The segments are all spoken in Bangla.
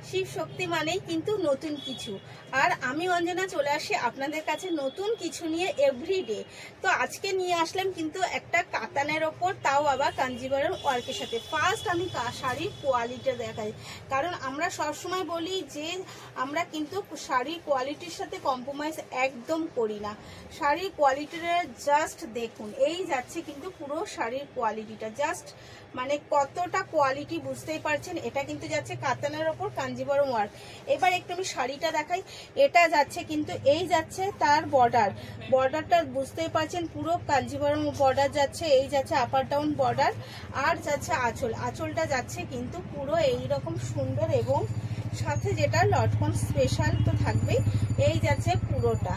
শিব শক্তি মানেই কিন্তু নতুন কিছু। আর আমি অঞ্জনা চলে আসি আপনাদের কাছে নতুন কিছু নিয়ে এভরিডে। তো আজকে নিয়ে আসলাম কিন্তু একটা কাতানের ওপর, তাও আবার কাঞ্জিভারম ওয়ার্কের সাথে। ফার্স্ট আমি শাড়ির কোয়ালিটি দেখাই, কারণ আমরা সবসময় বলি যে আমরা কিন্তু শাড়ির কোয়ালিটির সাথে কম্প্রোমাইজ একদম করি না। শাড়ির কোয়ালিটিটা জাস্ট দেখুন, এই যাচ্ছে কিন্তু পুরো শাড়ির কোয়ালিটিটা, জাস্ট মানে কতটা কোয়ালিটি বুঝতেই পারছেন। এটা কিন্তু যাচ্ছে কাতানের ওপর কাঞ্জিভারম ওয়ার্ক। এবার একটু আমি শাড়িটা দেখাই। এটা যাচ্ছে কিন্তু এই যাচ্ছে তার বর্ডারটা বুঝতেই পারছেন, পুরো কাঞ্জিভারম বর্ডার যাচ্ছে, এই যাচ্ছে আপার ডাউন বর্ডার, আর যাচ্ছে আঁচলটা যাচ্ছে কিন্তু পুরো এইরকম সুন্দর, এবং সাথে যেটা লটকন স্পেশাল তো থাকবেই। এই যাচ্ছে পুরোটা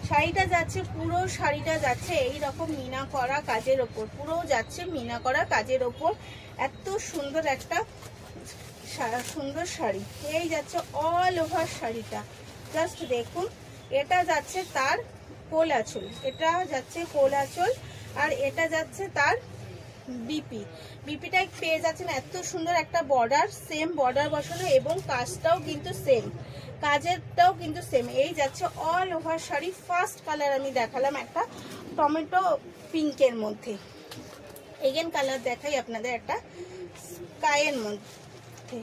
শাড়িটা যাচ্ছে, পুরো শাড়িটা যাচ্ছে এইরকম মিনা করা কাজের ওপর, পুরো যাচ্ছে মিনা করা কাজের ওপর। এত সুন্দর একটা সুন্দর শাড়ি, এই যাচ্ছে অল ওভার শাড়িটা, জাস্ট দেখুন। এটা যাচ্ছে তার কোল আঁচল, এটা যাচ্ছে কোল আঁচল, আর এটা যাচ্ছে তার বিপিটা পেয়ে যাচ্ছেন। এত সুন্দর একটা বর্ডার, সেম বর্ডার বসানো, এবং কাজটাও কিন্তু সেম, কাজেরটাও কিন্তু সেম। এই যাচ্ছে all over sari. First colour আমি দেখালাম একটা টমেটো পিঙ্কের মধ্যে। এগেন কালার দেখাই আপনাদের একটা স্কাইয়ের মধ্যে,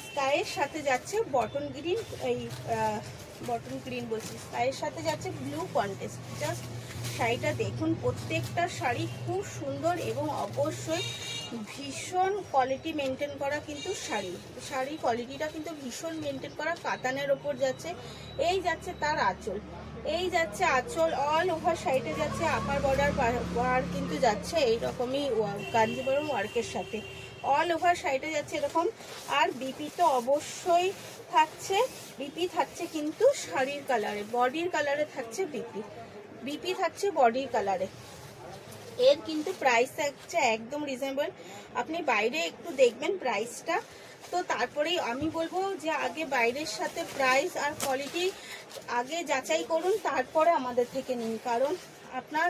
স্কাইয়ের সাথে যাচ্ছে বটন গ্রিন, এই বটন গ্রিন বলছি, স্কাইয়ের সাথে যাচ্ছে ব্লু কন্ট্রাস্ট। জাস্ট শাড়িটা দেখুন, প্রত্যেকটা শাড়ি খুব সুন্দর, এবং অবশ্যই ভীষণ কোয়ালিটি মেনটেন করা কিন্তু শাড়ি কোয়ালিটিটা কিন্তু ভীষণ মেনটেন করা। কাতানের ওপর যাচ্ছে, এই যাচ্ছে তার আঁচল, এই যাচ্ছে আঁচল, অল ওভার শাড়িটা যাচ্ছে আপার বর্ডার কিন্তু যাচ্ছে এইরকমই কাঞ্জিভারম ওয়ার্কের সাথে, অল ওভার শাড়িটা যাচ্ছে এরকম। আর বিপি তো অবশ্যই থাকছে, বিপি থাকছে কিন্তু শাড়ির কালারে, বডির কালারে থাকছে বিপি থাকছে বডির কালারে। এর কিন্তু প্রাইস থাকছে একদম রিজনেবল, আপনি বাইরে একটু দেখবেন প্রাইসটা, তো তারপরেই আমি বলবো যে আগে বাইরের সাথে প্রাইস আর কোয়ালিটি আগে যাচাই করুন, তারপরে আমাদের থেকে নিন। কারণ আপনার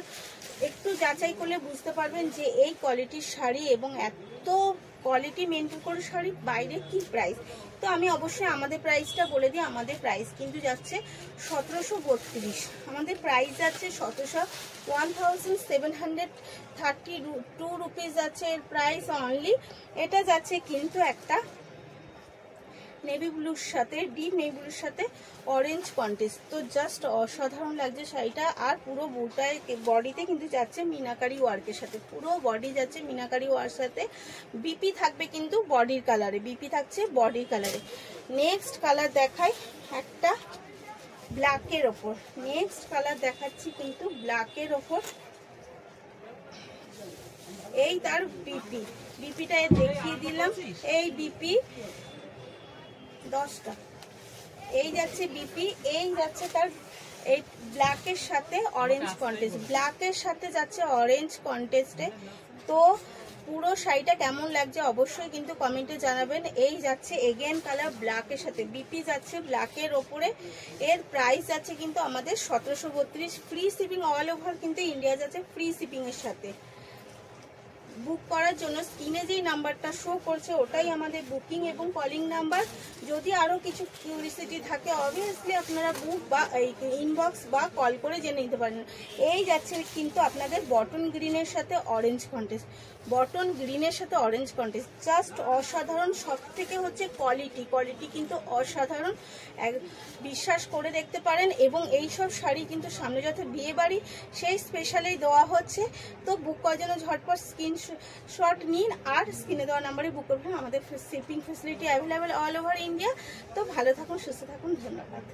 একটু যাচাই করলে বুঝতে পারবেন যে এই কোয়ালিটির শাড়ি এবং এত কোয়ালিটি মেনটেন করে শাড়ি বাইরে কি প্রাইস। তো আমি অবশ্যই আমাদের প্রাইসটা বলে দিই। আমাদের প্রাইস কিন্তু যাচ্ছে 1732, আমাদের প্রাইস যাচ্ছে 1732 রুপিস যাচ্ছে এর প্রাইস অনলি। এটা যাচ্ছে কিন্তু একটা নেভি ব্লুর সাথে, ডিপ নেভি ব্লুর সাথে অরেঞ্জ কন্ট্রাস্ট, তো জাস্ট অসাধারণ লাগছে শাড়িটা। আর পুরো বুটায় বডিতে কিন্তু যাচ্ছে মিনাকারি ওয়ার্কের সাথে, পুরো বডি যাচ্ছে মিনাকারি ওয়ার্কের সাথে। বিপি থাকবে কিন্তু বডির কালারে, বিপি থাকছে বডির কালারে। নেক্সট কালার দেখাই একটা ব্ল্যাকের ওপর, নেক্সট কালার দেখাচ্ছি কিন্তু ব্ল্যাকের ওপর। এই তার বিপিটা দেখিয়ে দিলাম, এই বিপি 10টা, এই যাচ্ছে বিপি, এই যাচ্ছে তার এই ব্ল্যাকের সাথে অরেঞ্জ কন্ট্রাস্ট, ব্ল্যাকের সাথে যাচ্ছে অরেঞ্জ কন্ট্রাস্টে। তো পুরো শাড়িটা কেমন লাগছে অবশ্যই কিন্তু কমেন্টে জানাবেন। এই যাচ্ছে এগেন কালার ব্ল্যাকের সাথে, বিপি যাচ্ছে ব্ল্যাকের ওপরে। এর প্রাইস যাচ্ছে কিন্তু আমাদের 1732, ফ্রি শিপিং অল ওভার কিন্তু ইন্ডিয়া যাচ্ছে ফ্রি শিপিং এর সাথে। বুক করার জন্য স্ক্রিনে যেই নাম্বারটা শো করছে ওটাই আমাদের বুকিং এবং কলিং নাম্বার। যদি আরও কিছু কিউরিসিটি থাকে অবভিয়াসলি আপনারা বুক বা ইনবক্স বা কল করে জেনে নিতে পারেন। এই যাচ্ছে কিন্তু আপনাদের বটন গ্রিনের সাথে অরেঞ্জ কন্ট্রাস্ট, বটন গ্রিনের সাথে অরেঞ্জ কন্ট্রাস্ট, জাস্ট অসাধারণ। সব থেকে হচ্ছে কোয়ালিটি কিন্তু অসাধারণ, বিশ্বাস করে দেখতে পারেন। এবং এই সব শাড়ি কিন্তু সামনে যত বিয়ে বাড়ি সেই স্পেশালেই দেওয়া হচ্ছে। তো বুক করার জন্য ঝটপট স্ক্রিনশট নিন, আর স্ক্রিনে দেওয়া নাম্বারে বুক করবেন। আমাদের shipping facility available all over India. তো ভালো থাকুন, সুস্থ থাকুন, ধন্যবাদ।